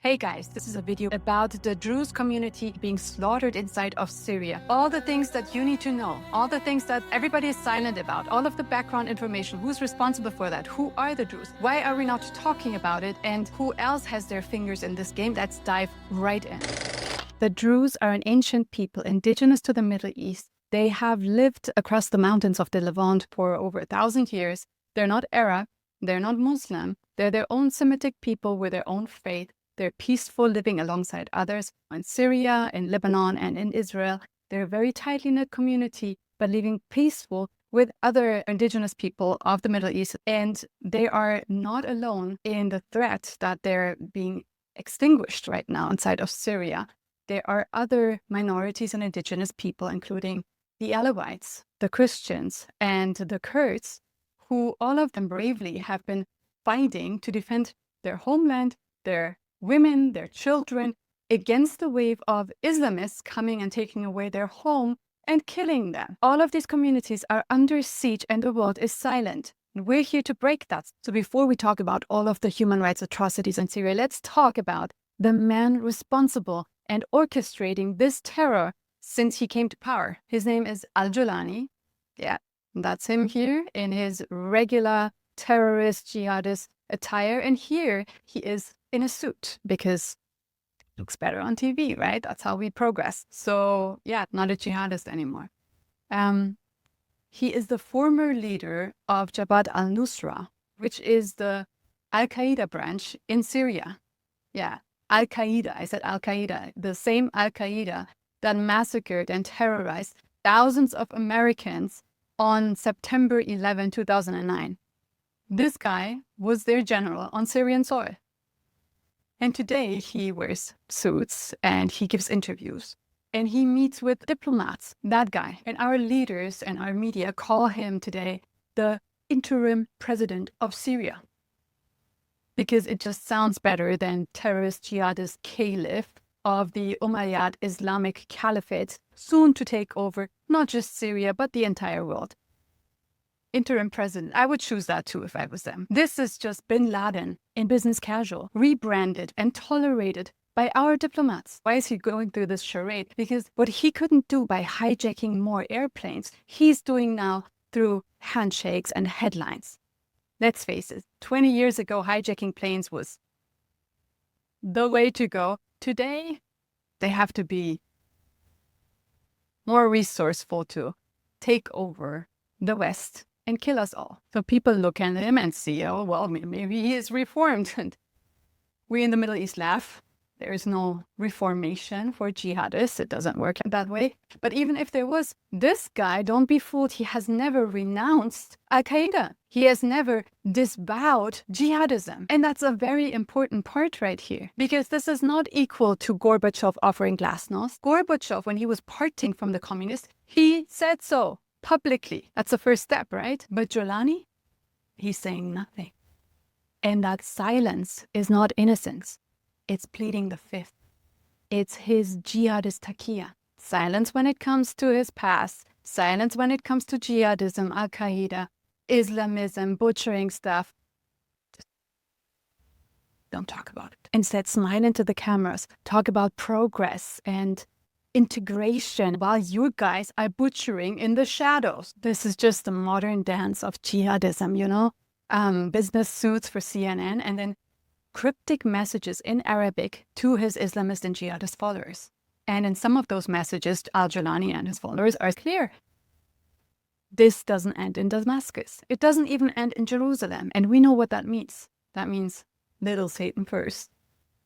Hey guys, this is a video about the Druze community being slaughtered inside of Syria. All the things that you need to know, all the things that everybody is silent about, all of the background information, who's responsible for that, who are the Druze, why are we not talking about it, and who else has their fingers in this game? Let's dive right in. The Druze are an ancient people indigenous to the Middle East. They have lived across the mountains of the Levant for over 1,000 years. They're not Arab, they're not Muslim, they're their own Semitic people with their own faith. They're peaceful, living alongside others in Syria, in Lebanon, and in Israel. They're a very tightly knit community, but living peaceful with other indigenous people of the Middle East. And they are not alone in the threat that they're being extinguished right now inside of Syria. There are other minorities and indigenous people, including the Alawites, the Christians, and the Kurds, who all of them bravely have been fighting to defend their homeland, their women, their children, against the wave of Islamists coming and taking away their home and killing them. All of these communities are under siege and the world is silent. And we're here to break that. So before we talk about all of the human rights atrocities in Syria, let's talk about the man responsible and orchestrating this terror since he came to power. His name is Al-Jolani. Yeah, that's him here in his regular terrorist jihadist attire. And here he is in a suit because it looks better on TV, right? That's how we progress. So yeah, not a jihadist anymore. He is the former leader of Jabhat al-Nusra, which is the Al-Qaeda branch in Syria. Yeah, Al-Qaeda. I said Al-Qaeda. The same Al-Qaeda that massacred and terrorized thousands of Americans on September 11, 2009. This guy was their general on Syrian soil. And today he wears suits and he gives interviews and he meets with diplomats, that guy. And our leaders and our media call him today the interim president of Syria because it just sounds better than terrorist jihadist caliph of the Umayyad Islamic Caliphate, soon to take over not just Syria, but the entire world. Interim president, I would choose that too if I was them. This is just bin Laden in business casual, rebranded and tolerated by our diplomats. Why is he going through this charade? Because what he couldn't do by hijacking more airplanes, he's doing now through handshakes and headlines. Let's face it, 20 years ago, hijacking planes was the way to go. Today, they have to be more resourceful to take over the West and kill us all. So people look at him and see, oh, well, maybe he is reformed. And we in the Middle East laugh. There is no reformation for jihadists. It doesn't work that way. But even if there was, this guy, don't be fooled, he has never renounced Al-Qaeda. He has never disavowed jihadism. And that's a very important part right here, because this is not equal to Gorbachev offering glasnost. Gorbachev, when he was parting from the communists, he said so publicly. That's the first step, right? But Jolani, he's saying nothing. And that silence is not innocence. It's pleading the fifth. It's his jihadist taqiyya. Silence when it comes to his past. Silence when it comes to jihadism, Al-Qaeda, Islamism, butchering stuff. Just don't talk about it. Instead, smile into the cameras. Talk about progress and integration while you guys are butchering in the shadows. This is just the modern dance of jihadism, you know? Business suits for CNN and then cryptic messages in Arabic to his Islamist and jihadist followers. And in some of those messages, Al-Jolani and his followers are clear. This doesn't end in Damascus. It doesn't even end in Jerusalem. And we know what that means. That means little Satan first,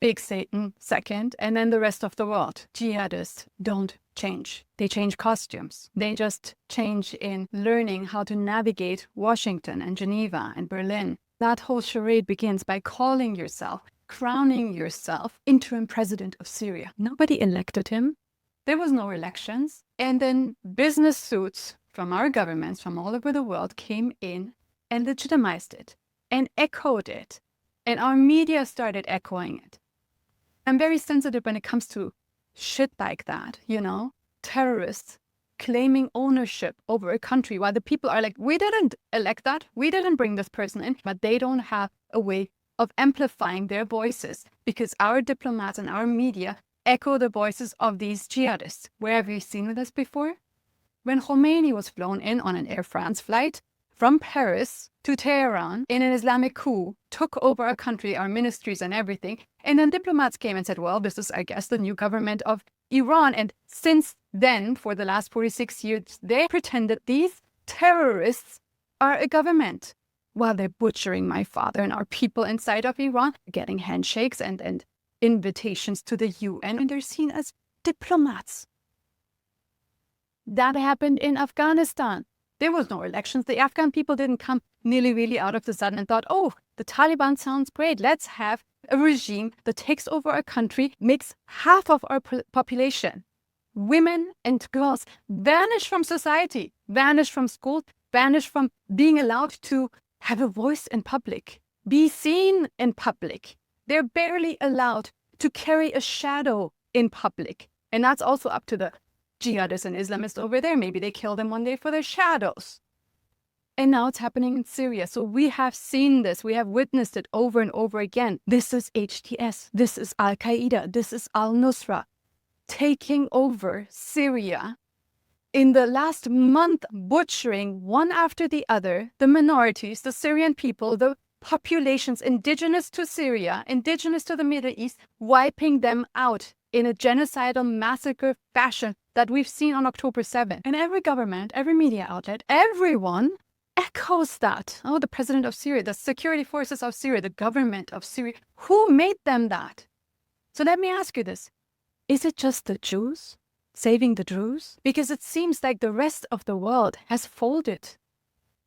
big Satan second, and then the rest of the world. Jihadists don't change. They change costumes. They just change in learning how to navigate Washington and Geneva and Berlin. That whole charade begins by calling yourself, crowning yourself interim president of Syria. Nobody elected him. There was no elections. And then business suits from our governments from all over the world came in and legitimized it and echoed it. And our media started echoing it. I'm very sensitive when it comes to shit like that, you know, terrorists claiming ownership over a country while the people are like, we didn't elect that, we didn't bring this person in, but they don't have a way of amplifying their voices, because our diplomats and our media echo the voices of these jihadists. Where have you seen this before? When Khomeini was flown in on an Air France flight from Paris to Tehran in an Islamic coup, took over our country, our ministries and everything, and then diplomats came and said, well, this is, I guess, the new government of Iran. And since then, for the last 46 years, they pretended these terrorists are a government, while they're butchering my father and our people inside of Iran, getting handshakes and invitations to the UN, and they're seen as diplomats. That happened in Afghanistan. There was no elections. The Afghan people didn't come nilly-willy out of the sudden and thought, oh, the Taliban sounds great. Let's have a regime that takes over our country, makes half of our population, women and girls, vanish from society, vanish from school, vanish from being allowed to have a voice in public, be seen in public. They're barely allowed to carry a shadow in public. And that's also up to the jihadists and Islamists over there. Maybe they kill them one day for their shadows. And now it's happening in Syria. So we have seen this. We have witnessed it over and over again. This is HTS. This is Al-Qaeda. This is Al-Nusra taking over Syria. In the last month, butchering one after the other, the minorities, the Syrian people, the populations indigenous to Syria, indigenous to the Middle East, wiping them out in a genocidal massacre fashion that we've seen on October 7th. And every government, every media outlet, everyone echoes that. Oh, the president of Syria, the security forces of Syria, the government of Syria. Who made them that? So let me ask you this. Is it just the Jews saving the Druze? Because it seems like the rest of the world has folded.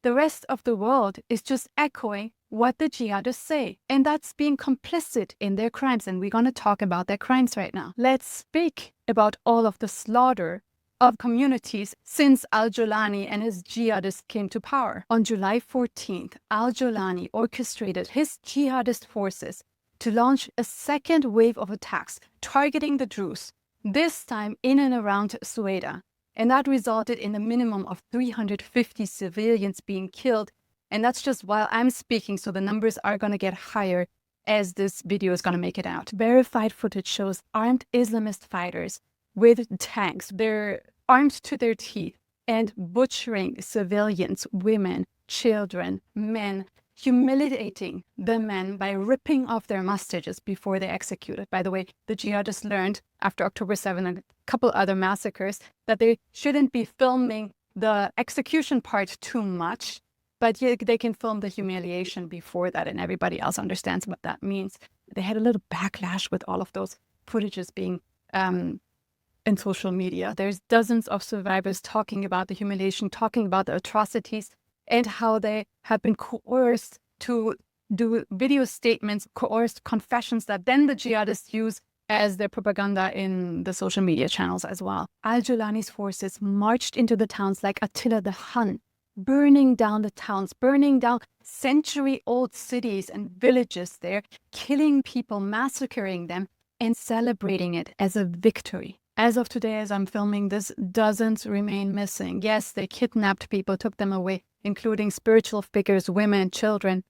The rest of the world is just echoing what the jihadists say. And that's being complicit in their crimes. And we're going to talk about their crimes right now. Let's speak about all of the slaughter of communities since Al-Jolani and his jihadists came to power. On July 14th, Al-Jolani orchestrated his jihadist forces to launch a second wave of attacks targeting the Druze, this time in and around Sweida. And that resulted in a minimum of 350 civilians being killed. And that's just while I'm speaking, so the numbers are going to get higher as this video is going to make it out. Verified footage shows armed Islamist fighters with tanks. They're armed to their teeth and butchering civilians, women, children, men, humiliating the men by ripping off their mustaches before they execute it. By the way, the jihadists learned after October 7 and a couple other massacres that they shouldn't be filming the execution part too much, but they can film the humiliation before that, and everybody else understands what that means. They had a little backlash with all of those footages being in social media. There's dozens of survivors talking about the humiliation, talking about the atrocities, and how they have been coerced to do video statements, coerced confessions that then the jihadists use as their propaganda in the social media channels as well. Al-Jolani's forces marched into the towns like Attila the Hun, burning down the towns, burning down century-old cities and villages there, killing people, massacring them, and celebrating it as a victory. As of today, as I'm filming this, dozens remain missing. Yes, they kidnapped people, took them away, including spiritual figures, women, children.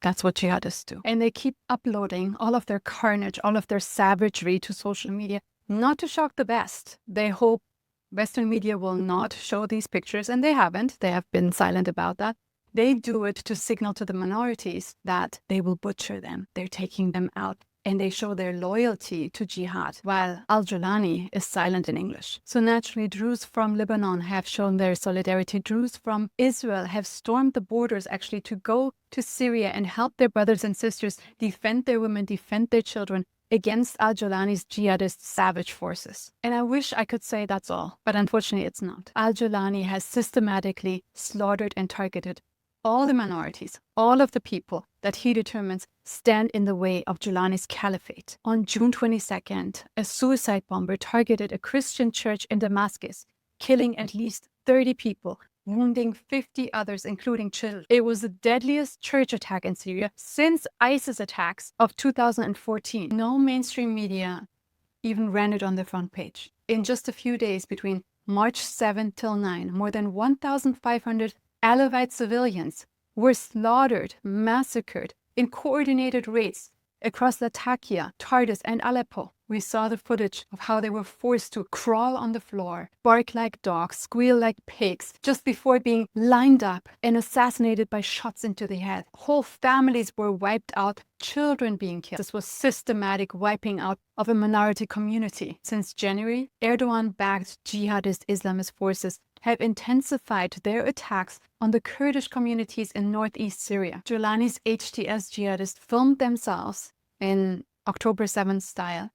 That's what jihadists do. And they keep uploading all of their carnage, all of their savagery to social media, not to shock the West. They hope Western media will not show these pictures, and they haven't. They have been silent about that. They do it to signal to the minorities that they will butcher them. They're taking them out. And they show their loyalty to jihad, while Al-Jolani is silent in English. So naturally, Druze from Lebanon have shown their solidarity. Druze from Israel have stormed the borders actually to go to Syria and help their brothers and sisters defend their women, defend their children against Al-Jolani's jihadist savage forces. And I wish I could say that's all, but unfortunately it's not. Al-Jolani has systematically slaughtered and targeted all the minorities, all of the people that he determines stand in the way of Jolani's caliphate. On June 22nd, a suicide bomber targeted a Christian church in Damascus, killing at least 30 people, wounding 50 others, including children. It was the deadliest church attack in Syria since ISIS attacks of 2014. No mainstream media even ran it on their front page. In just a few days between March 7 till 9, more than 1,500 Alawite civilians were slaughtered, massacred in coordinated raids across Latakia, Tartus, and Aleppo. We saw the footage of how they were forced to crawl on the floor, bark like dogs, squeal like pigs, just before being lined up and assassinated by shots into the head. Whole families were wiped out, children being killed. This was systematic wiping out of a minority community. Since January, Erdogan-backed jihadist Islamist forces have intensified their attacks on the Kurdish communities in northeast Syria. Jolani's HTS jihadists filmed themselves in October 7th style,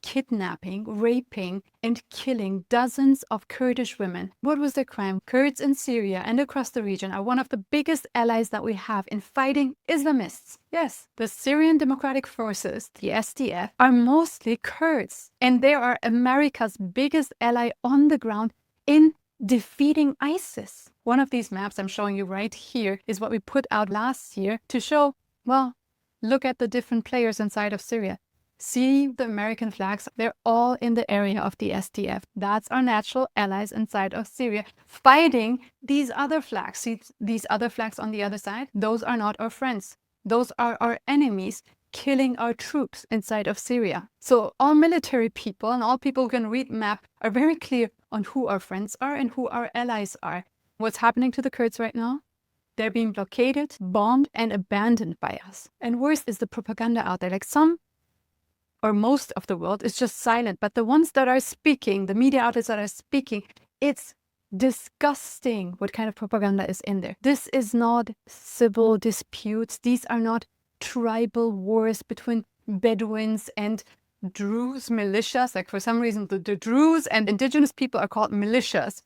kidnapping, raping, and killing dozens of Kurdish women. What was their crime? Kurds in Syria and across the region are one of the biggest allies that we have in fighting Islamists. Yes, the Syrian Democratic Forces, the SDF, are mostly Kurds, and they are America's biggest ally on the ground in defeating ISIS. One of these maps I'm showing you right here is what we put out last year to show, well, look at the different players inside of Syria. See the American flags? They're all in the area of the SDF. That's our natural allies inside of Syria fighting these other flags. See these other flags on the other side? Those are not our friends. Those are our enemies killing our troops inside of Syria. So all military people and all people who can read map are very clear on who our friends are and who our allies are. What's happening to the Kurds right now? They're being blockaded, bombed, and abandoned by us. And worse is the propaganda out there. Like some or most of the world is just silent. But the ones that are speaking, the media outlets that are speaking, it's disgusting what kind of propaganda is in there. This is not civil disputes. These are not tribal wars between Bedouins and Druze militias. Like for some reason, the Druze and indigenous people are called militias.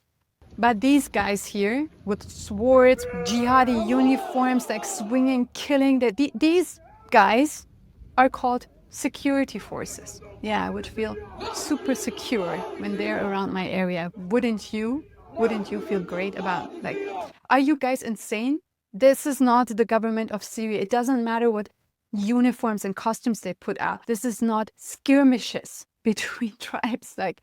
But these guys here with swords, jihadi uniforms, like swinging, killing, these guys are called security forces. Yeah, I would feel super secure when they're around my area. Wouldn't you? Wouldn't you feel great about, like, are you guys insane? This is not the government of Syria. It doesn't matter what uniforms and costumes they put out. This is not skirmishes between tribes. Like,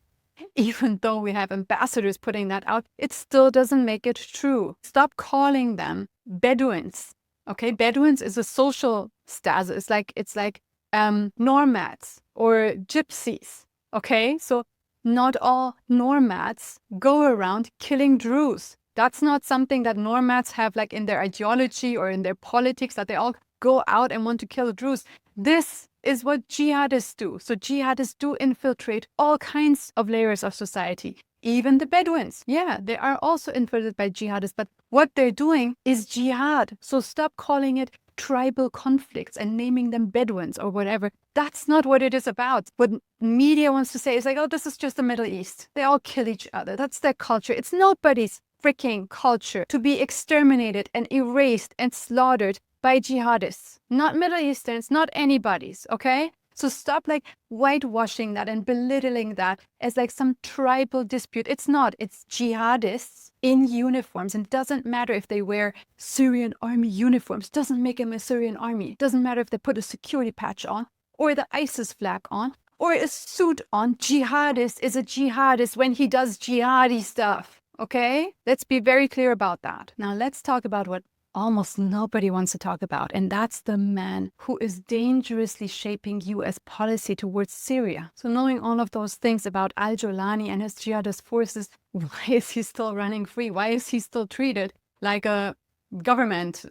even though we have ambassadors putting that out, it still doesn't make it true. Stop calling them Bedouins. Okay, Bedouins is a social status. It's like nomads or gypsies. Okay, so not all nomads go around killing Druze. That's not something that nomads have like in their ideology or in their politics, that they all go out and want to kill Druze. This is what jihadists do. So jihadists do infiltrate all kinds of layers of society. Even the Bedouins. Yeah, they are also infiltrated by jihadists, but what they're doing is jihad. So stop calling it tribal conflicts and naming them Bedouins or whatever. That's not what it is about. What media wants to say is like, oh, this is just the Middle East. They all kill each other. That's their culture. It's nobody's freaking culture to be exterminated and erased and slaughtered by jihadists. Not Middle Easterns, not anybody's, okay? So stop like whitewashing that and belittling that as like some tribal dispute. It's not. It's jihadists in uniforms. And it doesn't matter if they wear Syrian army uniforms. It doesn't make them a Syrian army. It doesn't matter if they put a security patch on or the ISIS flag on or a suit on. Jihadist is a jihadist when he does jihadi stuff. Okay? Let's be very clear about that. Now let's talk about what almost nobody wants to talk about, and that's the man who is dangerously shaping US policy towards Syria. So knowing all of those things about Al-Jolani and his jihadist forces, why is he still running free? Why is he still treated like a government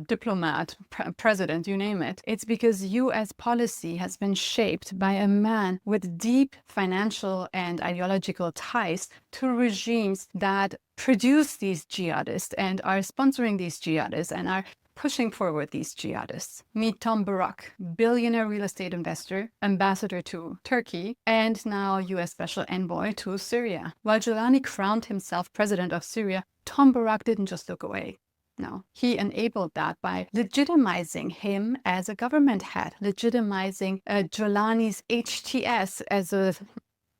diplomat, president, you name it? It's because US policy has been shaped by a man with deep financial and ideological ties to regimes that produce these jihadists and are sponsoring these jihadists and are pushing forward these jihadists. Meet Tom Barrack, billionaire real estate investor, ambassador to Turkey, and now US special envoy to Syria. While Jolani crowned himself president of Syria, Tom Barrack didn't just look away. No, he enabled that by legitimizing him as a government head, legitimizing Jolani's HTS as a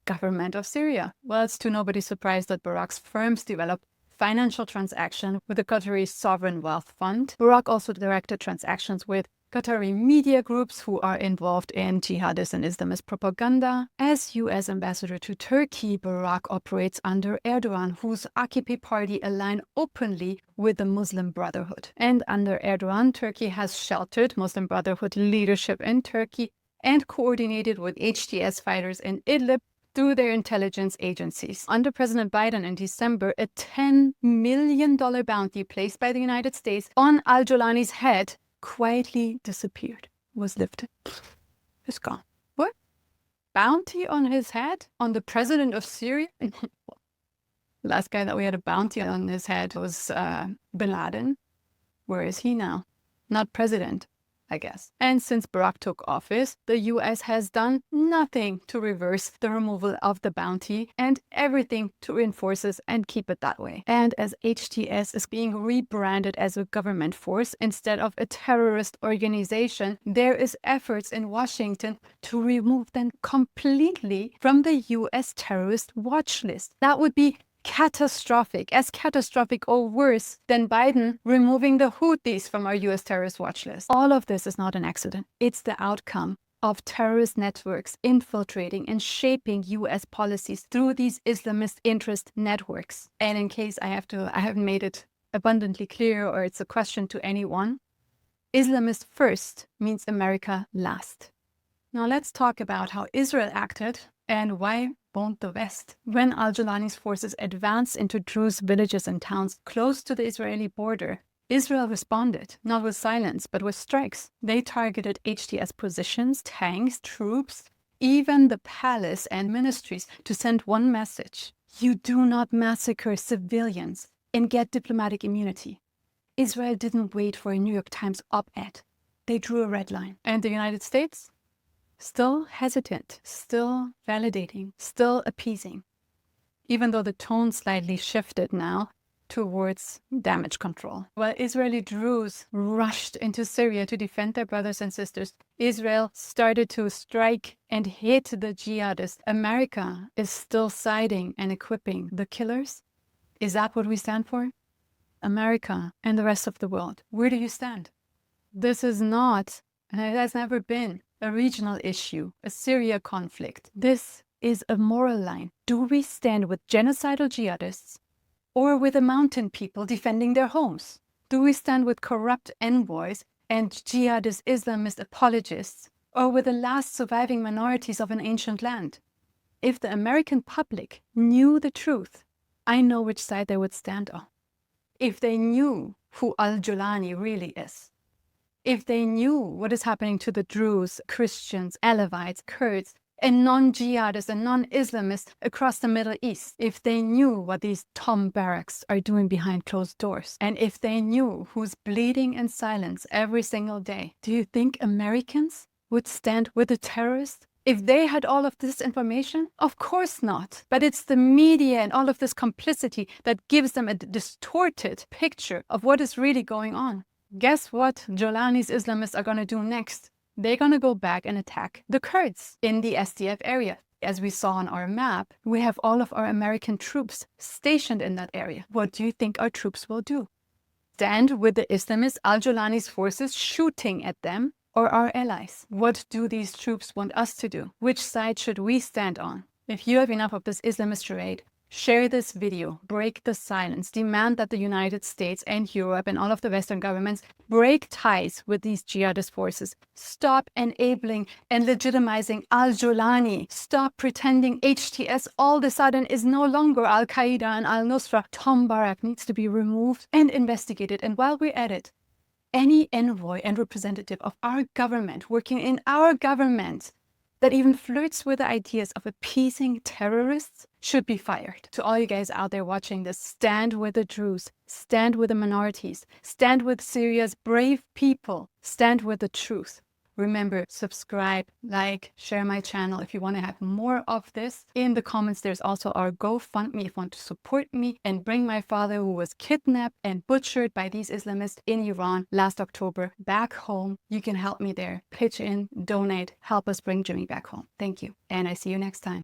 government of Syria. Well, it's to nobody's surprise that Barrack's firms developed financial transactions with the Qatari Sovereign Wealth Fund. Barrack also directed transactions with Qatari media groups who are involved in jihadist and Islamist propaganda. As U.S. ambassador to Turkey, Barrack operates under Erdoğan, whose AKP party align openly with the Muslim Brotherhood. And under Erdoğan, Turkey has sheltered Muslim Brotherhood leadership in Turkey and coordinated with HTS fighters in Idlib through their intelligence agencies. Under President Biden in December, a $10 million bounty placed by the United States on Al-Jolani's head quietly disappeared, was lifted. It's gone. What? Bounty on his head? On the president of Syria? Last guy that we had a bounty on his head was Bin Laden. Where is he now? Not president, I guess. And since Barrack took office, the US has done nothing to reverse the removal of the bounty and everything to reinforce it and keep it that way. And as HTS is being rebranded as a government force instead of a terrorist organization, there is efforts in Washington to remove them completely from the US terrorist watch list. That would be catastrophic or worse than Biden removing the Houthis from our US terrorist watch list. All of this is not an accident. It's the outcome of terrorist networks infiltrating and shaping US policies through these Islamist interest networks. And in case I haven't made it abundantly clear or it's a question to anyone, Islamist first means America last. Now let's talk about how Israel acted and why won't the West? When Al-Jolani's forces advanced into Druze villages and towns close to the Israeli border, Israel responded, not with silence, but with strikes. They targeted HTS positions, tanks, troops, even the palace and ministries to send one message: you do not massacre civilians and get diplomatic immunity. Israel didn't wait for a New York Times op-ed. They drew a red line. And the United States? Still hesitant, still validating, still appeasing, even though the tone slightly shifted now towards damage control. While Israeli Druze rushed into Syria to defend their brothers and sisters, Israel started to strike and hit the jihadists. America is still siding and equipping the killers. Is that what we stand for? America and the rest of the world. Where do you stand? This is not, and it has never been, a regional issue, a Syria conflict. This is a moral line. Do we stand with genocidal jihadists or with the mountain people defending their homes? Do we stand with corrupt envoys and jihadist Islamist apologists or with the last surviving minorities of an ancient land? If the American public knew the truth, I know which side they would stand on. If they knew who Al-Jolani really is. If they knew what is happening to the Druze, Christians, Alawites, Kurds, and non-jihadists and non-Islamists across the Middle East, if they knew what these Tom Barracks are doing behind closed doors, and if they knew who's bleeding in silence every single day, do you think Americans would stand with the terrorists? If they had all of this information? Of course not. But it's the media and all of this complicity that gives them a distorted picture of what is really going on. Guess what Jolani's Islamists are going to do next? They're going to go back and attack the Kurds in the SDF area. As we saw on our map, we have all of our American troops stationed in that area. What do you think our troops will do? Stand with the Islamist Al-Jolani's forces shooting at them, or our allies? What do these troops want us to do? Which side should we stand on? If you have enough of this Islamist charade, share this video, break the silence, demand that the United States and Europe and all of the Western governments break ties with these jihadist forces. Stop enabling and legitimizing Al-Jolani. Stop pretending HTS all of a sudden is no longer Al-Qaeda and Al-Nusra. Tom Barrack needs to be removed and investigated. And while we're at it, any envoy and representative of our government working in our government that even flirts with the ideas of appeasing terrorists should be fired. To all you guys out there watching this, stand with the Druze, stand with the minorities, stand with Syria's brave people, stand with the truth. Remember, subscribe, like, share my channel if you want to have more of this. In the comments, there's also our GoFundMe if you want to support me and bring my father, who was kidnapped and butchered by these Islamists in Iran last October, back home. You can help me there. Pitch in, donate, help us bring Jimmy back home. Thank you, and I see you next time.